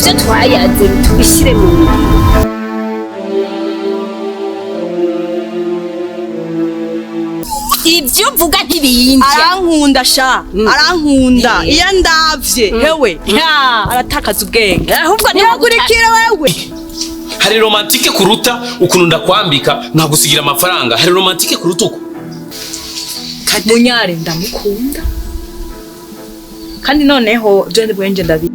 ivyo twayaze tubishire mu ngiro. Ivyo uvuga ntibiyinja. Arankunda sha, arankunda. Iyo ndavye, hewe, aratakaza ubwenge. Ahubwo ntiyagurikire wewe. Hari romantike kuruta ukuntu ndakwambika nkagusigira amafaranga. Hari romantike kuruta uko. Munyare ndamukunda. Kandi noneho je ndibwenje ndabi